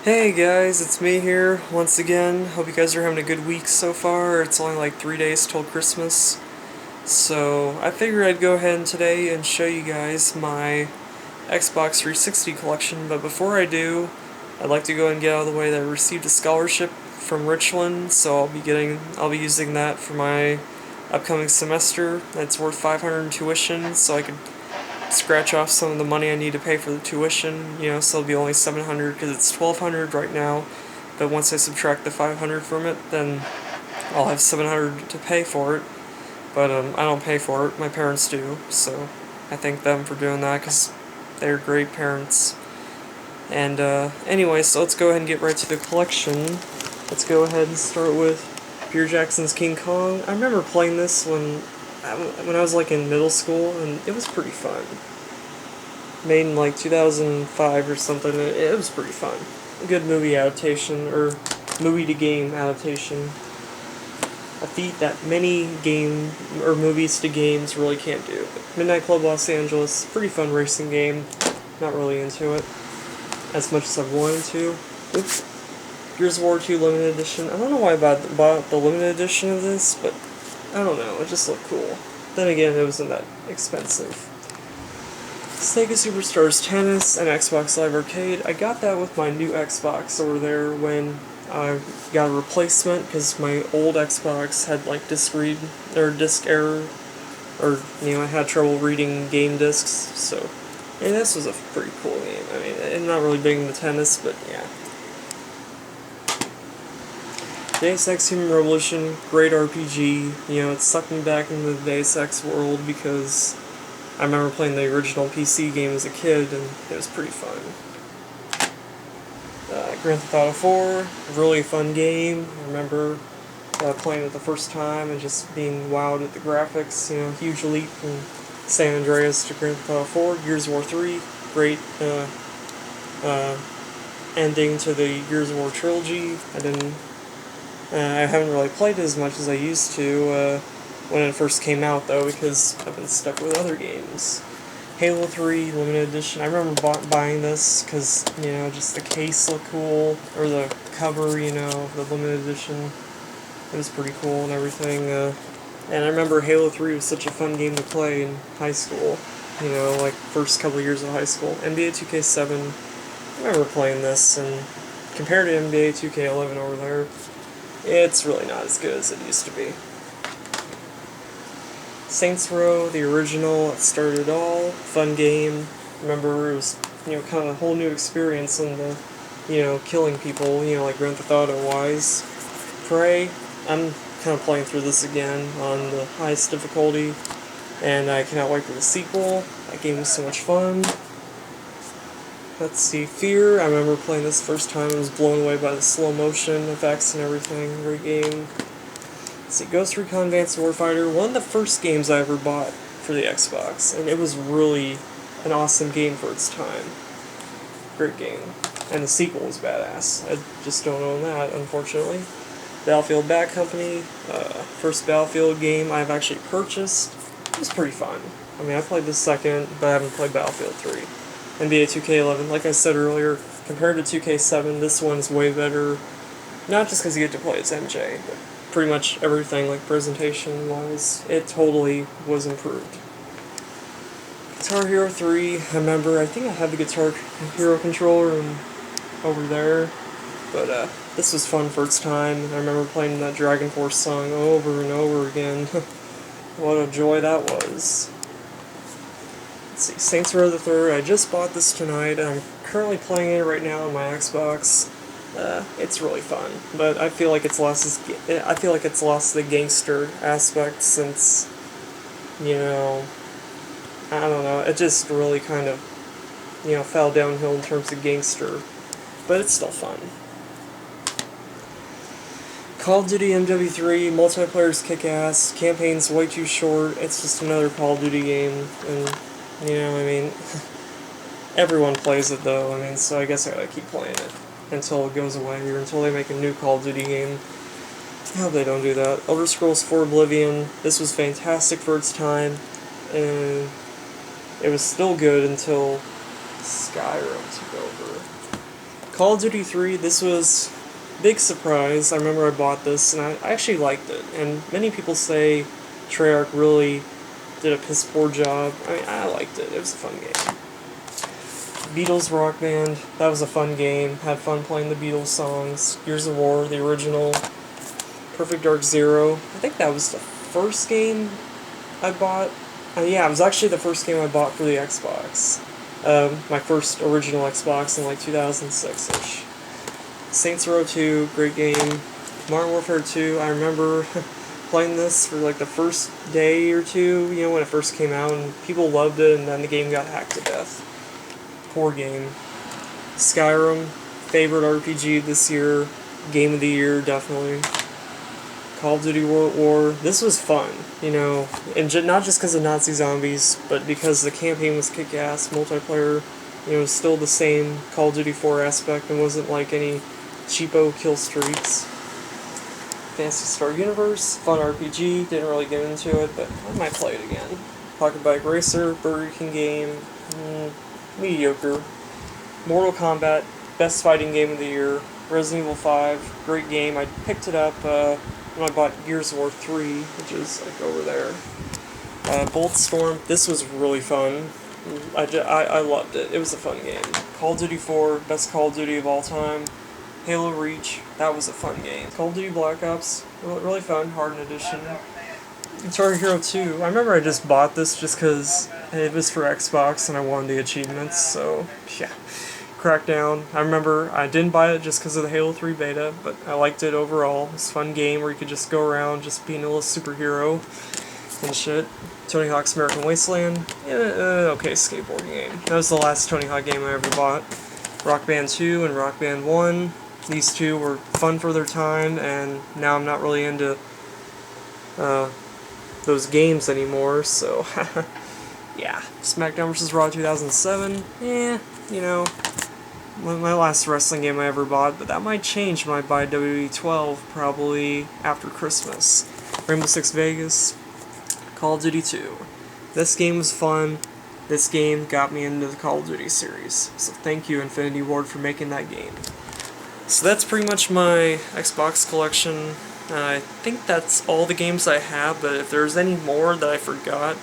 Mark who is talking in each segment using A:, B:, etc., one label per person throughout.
A: Hey guys, it's me here once again. Hope you guys are having a good week so far. It's only like 3 days till Christmas. So I figured I'd go ahead today and show you guys my Xbox 360 collection, but before I do, I'd like to go and get out of the way that I received a scholarship from Richland, so I'll be using that for my upcoming semester. It's worth 500 in tuition, so I could scratch off some of the money I need to pay for the tuition, so it'll be only 700 because it's 1200 right now, but once I subtract the 500 from it, then I'll have 700 to pay for it, but I don't pay for it, my parents do, so I thank them for doing that because they're great parents. And anyway, so let's go ahead and get right to the collection. Let's go ahead and start with Peter Jackson's King Kong. I remember playing this when I was like in middle school, and it was pretty fun. Made in like 2005 or something, it was pretty fun. A good movie adaptation, or movie to game adaptation. A feat that many game, or movies to games really can't do. But Midnight Club Los Angeles, pretty fun racing game. Not really into it as much as I wanted to. Oops. Gears of War 2 Limited Edition. I don't know why I bought the limited edition of this, but I don't know, it just looked cool. Then again, it wasn't that expensive. Sega Superstars Tennis and Xbox Live Arcade. I got that with my new Xbox over there when I got a replacement, because my old Xbox had like disc error, or I had trouble reading game discs, so. And this was a pretty cool game. I mean, I'm not really big into tennis, but yeah. Deus Ex Human Revolution, great RPG. It sucked me back into the Deus Ex world because I remember playing the original PC game as a kid, and it was pretty fun. Grand Theft Auto 4, really fun game. I remember playing it the first time and just being wowed at the graphics. Huge leap from San Andreas to Grand Theft Auto 4. Gears of War 3, great ending to the Gears of War trilogy. I haven't really played it as much as I used to when it first came out, though, because I've been stuck with other games. Halo 3 Limited Edition. I remember buying this because, just the case looked cool, or the cover, the Limited Edition. It was pretty cool and everything. And I remember Halo 3 was such a fun game to play in high school. Like first couple years of high school. NBA 2K7. I remember playing this, and compared to NBA 2K11 over there, it's really not as good as it used to be. Saints Row, the original, it started it all. Fun game. Remember, it was, kind of a whole new experience in the, killing people, like Grand Theft Auto-wise. Prey, I'm kind of playing through this again on the highest difficulty, and I cannot wait for the sequel. That game was so much fun. Let's see, Fear, I remember playing this first time, I was blown away by the slow motion effects and everything, great game. Let's see, Ghost Recon Advanced Warfighter, one of the first games I ever bought for the Xbox, and it was really an awesome game for its time. Great game. And the sequel was badass. I just don't own that, unfortunately. Battlefield Bad Company, first Battlefield game I've actually purchased. It was pretty fun. I mean, I played the second, but I haven't played Battlefield 3. NBA 2K11, like I said earlier, compared to 2K7, this one's way better. Not just because you get to play as MJ, but pretty much everything, like presentation-wise, it totally was improved. Guitar Hero 3, I remember, I think I had the Guitar Hero controller over there, but this was fun for its time. I remember playing that Dragon Force song over and over again. What a joy that was. Let's see, Saints Row the Third. I just bought this tonight. I'm currently playing it right now on my Xbox. It's really fun, but I feel like it's lost the gangster aspect since, I don't know. It just really kind of, fell downhill in terms of gangster, but it's still fun. Call of Duty MW3, multiplayer's kick-ass, campaign's way too short, it's just another Call of Duty game, and, everyone plays it though, so I guess I gotta keep playing it until it goes away, or until they make a new Call of Duty game. I hope they don't do that. Elder Scrolls 4 Oblivion, this was fantastic for its time, and it was still good until Skyrim took over. Call of Duty 3, this was big surprise. I remember I bought this, and I actually liked it. And many people say Treyarch really did a piss poor job. I mean, I liked it. It was a fun game. Beatles Rock Band, that was a fun game. Had fun playing the Beatles songs. Gears of War, the original. Perfect Dark Zero. I think that was the first game I bought. Yeah, it was actually the first game I bought for the Xbox. My first original Xbox in like 2006-ish. Saints Row 2, great game. Modern Warfare 2, I remember playing this for like the first day or two, you know, when it first came out, and people loved it, and then the game got hacked to death. Poor game. Skyrim, favorite RPG this year, game of the year, definitely. Call of Duty World War, this was fun, you know, and not just because of Nazi zombies, but because the campaign was kick-ass, multiplayer, you know, it was still the same Call of Duty 4 aspect, and wasn't like any cheapo kill streaks. Phantasy Star Universe, fun RPG, didn't really get into it, but I might play it again. Pocket Bike Racer, Burger King game, mediocre. Mortal Kombat, best fighting game of the year. Resident Evil 5, great game. I picked it up when I bought Gears of War 3, which is like over there. Bulletstorm, this was really fun. I loved it. It was a fun game. Call of Duty 4, best Call of Duty of all time. Halo Reach, that was a fun game. Call of Duty Black Ops, really fun, Hardened Edition. Guitar Hero 2, I remember I just bought this just because it was for Xbox and I wanted the achievements, so yeah. Crackdown, I remember I didn't buy it just because of the Halo 3 beta, but I liked it overall. It's a fun game where you could just go around just being a little superhero and shit. Tony Hawk's American Wasteland, yeah, okay skateboarding game. That was the last Tony Hawk game I ever bought. Rock Band 2 and Rock Band 1, these two were fun for their time, and now I'm not really into those games anymore, so yeah. SmackDown vs. Raw 2007, you know, my last wrestling game I ever bought, but that might change when I buy WWE 12, probably after Christmas. Rainbow Six Vegas, Call of Duty 2. This game was fun. This game got me into the Call of Duty series, so thank you Infinity Ward for making that game. So that's pretty much my Xbox collection. I think that's all the games I have, but if there's any more that I forgot,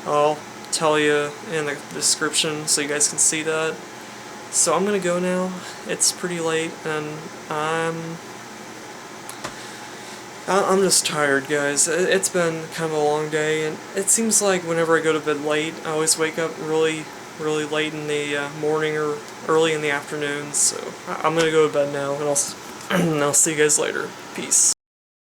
A: I'll tell you in the description so you guys can see that. So I'm gonna go now. It's pretty late, and I'm just tired, guys. It's been kind of a long day, and it seems like whenever I go to bed late, I always wake up really late in the morning or early in the afternoon. So I'm gonna go to bed now, and I'll see you guys later. Peace.